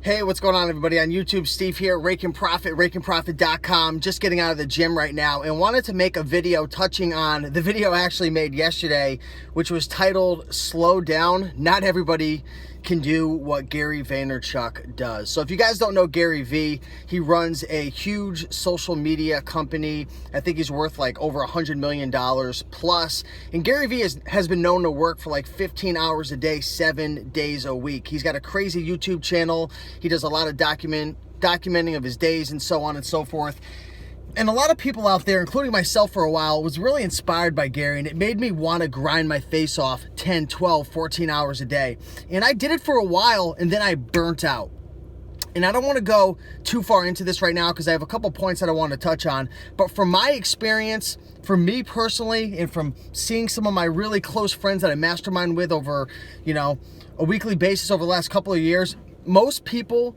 Hey, what's going on, everybody? On YouTube, Steve here, Raiken Profit, RaikenProfit.com. Just getting out of the gym right now and wanted to make a video touching on the video I actually made yesterday, which was titled Slow Down. Not everybody can do what Gary Vaynerchuk does. So if you guys don't know Gary V, he runs a huge social media company. I think he's worth like over $100 million plus. And Gary V has been known to work for like 15 hours a day, 7 days a week. He's got a crazy YouTube channel. He does a lot of documenting of his days and so on and so forth. And a lot of people out there, including myself for a while, was really inspired by Gary, and it made me want to grind my face off 10, 12, 14 hours a day. And I did it for a while, and then I burnt out. And I don't want to go too far into this right now because I have a couple points that I want to touch on. But from my experience, for me personally, and from seeing some of my really close friends that I mastermind with over, a weekly basis over the last couple of years, most people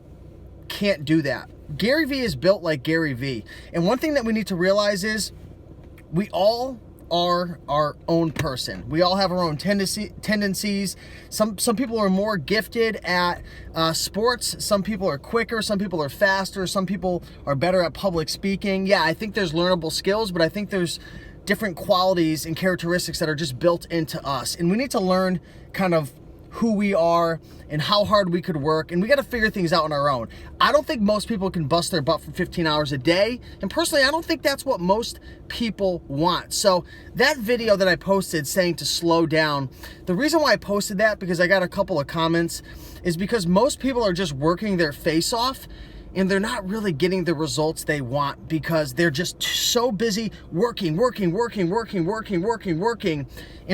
can't do that. Gary V is built like Gary V. And one thing that we need to realize is we all are our own person. We all have our own tendencies. Some people are more gifted at sports. Some people are quicker. Some people are faster. Some people are better at public speaking. Yeah, I think there's learnable skills, but I think there's different qualities and characteristics that are just built into us. And we need to learn kind of who we are and how hard we could work, and we got to figure things out on our own. I don't think most people can bust their butt for 15 hours a day, and personally I don't think that's what most people want. So that video that I posted saying to slow down, the reason why I posted that, because I got a couple of comments, is because most people are just working their face off and they're not really getting the results they want because they're just so busy working, and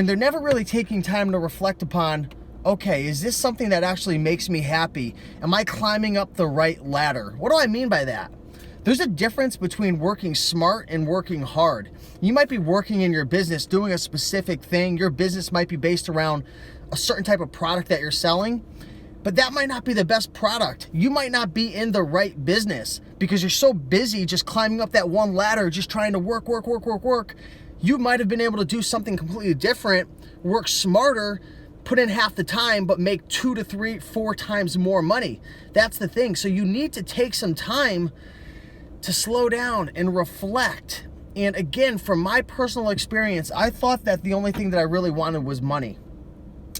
they're never really taking time to reflect upon, okay, is this something that actually makes me happy? Am I climbing up the right ladder? What do I mean by that? There's a difference between working smart and working hard. You might be working in your business, doing a specific thing. Your business might be based around a certain type of product that you're selling, but that might not be the best product. You might not be in the right business because you're so busy just climbing up that one ladder, just trying to work. You might have been able to do something completely different, work smarter, put in half the time, but make 2 to 3, 4 times more money. That's the thing. So you need to take some time to slow down and reflect. And again, from my personal experience, I thought that the only thing that I really wanted was money.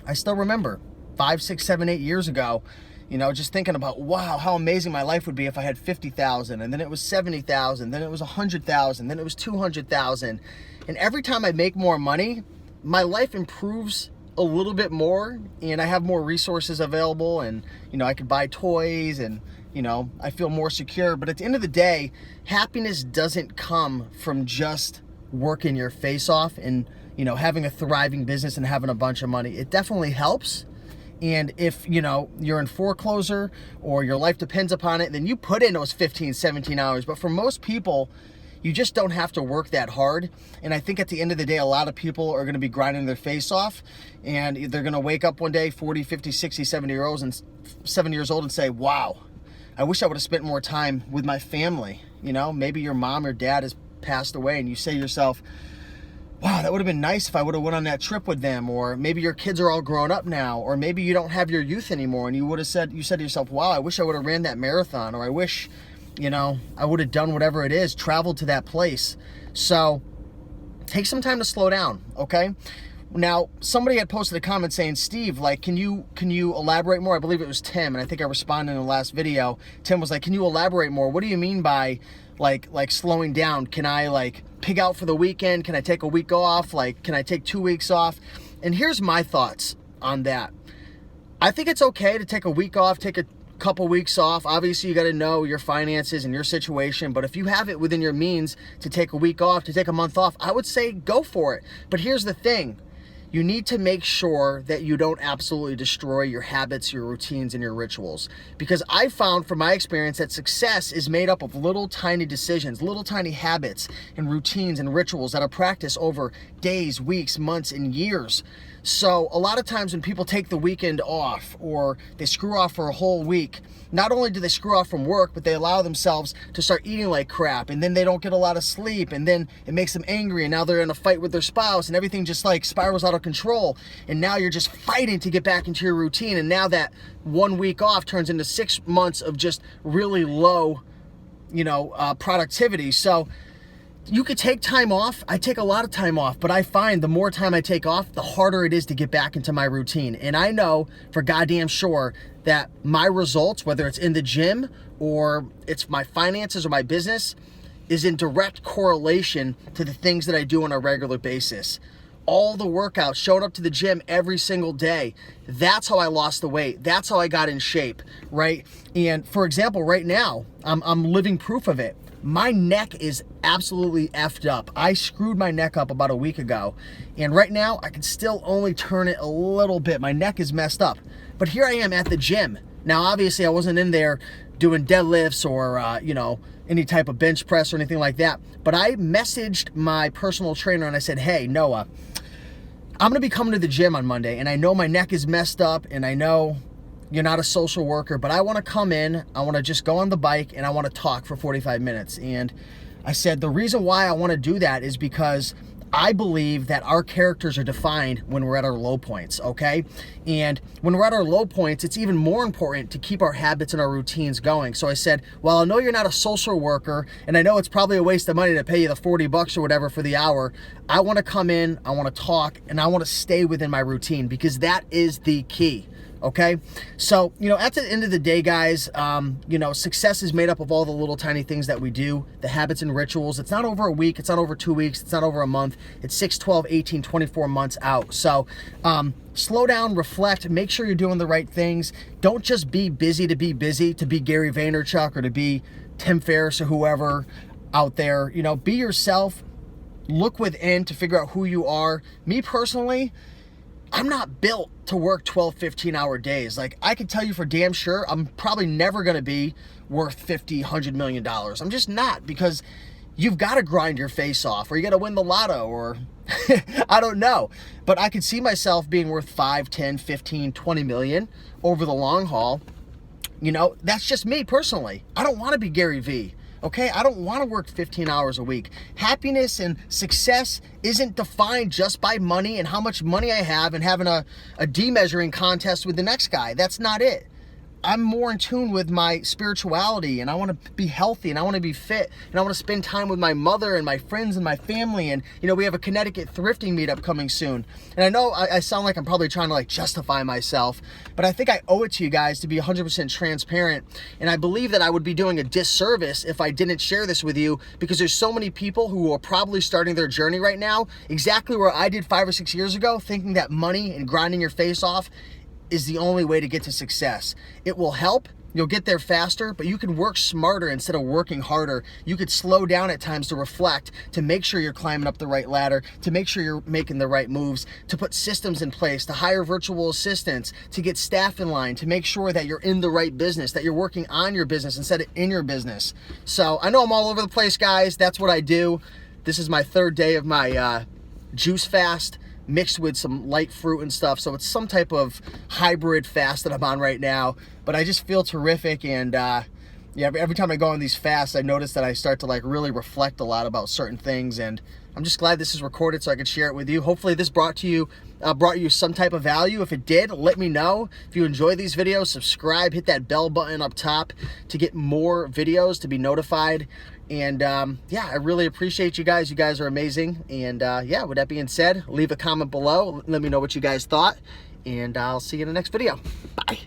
I still remember 5, 6, 7, 8 years ago, just thinking about, wow, how amazing my life would be if I had 50,000, and then it was 70,000, then it was 100,000, then it was 200,000. And every time I make more money, my life improves a little bit more, and I have more resources available, and I could buy toys, and I feel more secure. But at the end of the day, happiness doesn't come from just working your face off and having a thriving business and having a bunch of money. It definitely helps, and if you're in foreclosure or your life depends upon it, then you put in those 15, 17 hours. But for most people, you just don't have to work that hard. And I think at the end of the day, a lot of people are going to be grinding their face off, and they're going to wake up one day 40, 50, 60, 70 years old and say, wow, I wish I would have spent more time with my family. Maybe your mom or dad has passed away, and you say to yourself, wow, that would have been nice if I would have went on that trip with them. Or maybe your kids are all grown up now, or maybe you don't have your youth anymore, and you said to yourself, wow, I wish I would have ran that marathon, or I wish I would have done whatever it is, traveled to that place. So take some time to slow down, okay? Now, somebody had posted a comment saying, Steve, can you elaborate more? I believe it was Tim, and I think I responded in the last video. Tim was like, can you elaborate more? What do you mean by like slowing down? Can I pig out for the weekend? Can I take a week off? Can I take 2 weeks off? And here's my thoughts on that. I think it's okay to take a week off, take a couple weeks off. Obviously, you got to know your finances and your situation, but if you have it within your means to take a week off, to take a month off, I would say go for it. But here's the thing. You need to make sure that you don't absolutely destroy your habits, your routines, and your rituals. Because I found from my experience that success is made up of little tiny decisions, little tiny habits and routines and rituals that are practiced over days, weeks, months, and years. So a lot of times when people take the weekend off or they screw off for a whole week, not only do they screw off from work, but they allow themselves to start eating like crap, and then they don't get a lot of sleep, and then it makes them angry, and now they're in a fight with their spouse, and everything just like spirals out of control, and now you're just fighting to get back into your routine, and now that 1 week off turns into 6 months of just really low, productivity. So you could take time off. I take a lot of time off, but I find the more time I take off, the harder it is to get back into my routine. And I know for goddamn sure that my results, whether it's in the gym or it's my finances or my business, is in direct correlation to the things that I do on a regular basis. All the workouts, showing up to the gym every single day. That's how I lost the weight. That's how I got in shape, right? And for example, right now, I'm living proof of it. My neck is absolutely effed up. I screwed my neck up about a week ago, and right now I can still only turn it a little bit. My neck is messed up, but here I am at the gym. Now, obviously I wasn't in there doing deadlifts or, any type of bench press or anything like that, but I messaged my personal trainer and I said, hey, Noah, I'm gonna be coming to the gym on Monday, and I know my neck is messed up, and I know you're not a social worker, but I want to come in, I want to just go on the bike, and I want to talk for 45 minutes. And I said, the reason why I want to do that is because I believe that our characters are defined when we're at our low points, okay? And when we're at our low points, it's even more important to keep our habits and our routines going. So I said, well, I know you're not a social worker, and I know it's probably a waste of money to pay you the 40 bucks or whatever for the hour. I want to come in, I want to talk, and I want to stay within my routine, because that is the key. Okay, so at the end of the day, guys, success is made up of all the little tiny things that we do, the habits and rituals. It's not over a week, it's not over 2 weeks, it's not over a month, it's 6, 12, 18, 24 months out. So slow down, reflect, make sure you're doing the right things. Don't just be busy to be Gary Vaynerchuk or to be Tim Ferriss or whoever out there. Be yourself, look within to figure out who you are. Me personally, I'm not built to work 12, 15-hour days. Like, I can tell you for damn sure, I'm probably never going to be worth 50, $100 million. I'm just not, because you've got to grind your face off, or you got to win the lotto, or I don't know. But I could see myself being worth 5, 10, 15, 20 million over the long haul. That's just me personally. I don't want to be Gary Vee. Okay, I don't want to work 15 hours a week. Happiness and success isn't defined just by money and how much money I have and having a de-measuring contest with the next guy. That's not it. I'm more in tune with my spirituality, and I want to be healthy, and I want to be fit, and I want to spend time with my mother and my friends and my family. And we have a Connecticut thrifting meetup coming soon, and I know I sound like I'm probably trying to justify myself, but I think I owe it to you guys to be 100% transparent. And I believe that I would be doing a disservice if I didn't share this with you, because there's so many people who are probably starting their journey right now exactly where I did 5 or 6 years ago, thinking that money and grinding your face off is the only way to get to success. It will help. You'll get there faster, but you can work smarter instead of working harder. You could slow down at times to reflect, to make sure you're climbing up the right ladder, to make sure you're making the right moves, to put systems in place, to hire virtual assistants, to get staff in line, to make sure that you're in the right business, that you're working on your business instead of in your business. So I know I'm all over the place, guys. That's what I do. This is my 3rd day of my juice fast, mixed with some light fruit and stuff. So it's some type of hybrid fast that I'm on right now, but I just feel terrific. And every time I go on these fasts, I notice that I start to really reflect a lot about certain things, and I'm just glad this is recorded so I could share it with you. Hopefully this brought you some type of value. If it did, let me know. If you enjoy these videos, subscribe, hit that bell button up top to get more videos, to be notified. And I really appreciate you guys. You guys are amazing. And with that being said, leave a comment below. Let me know what you guys thought. And I'll see you in the next video. Bye.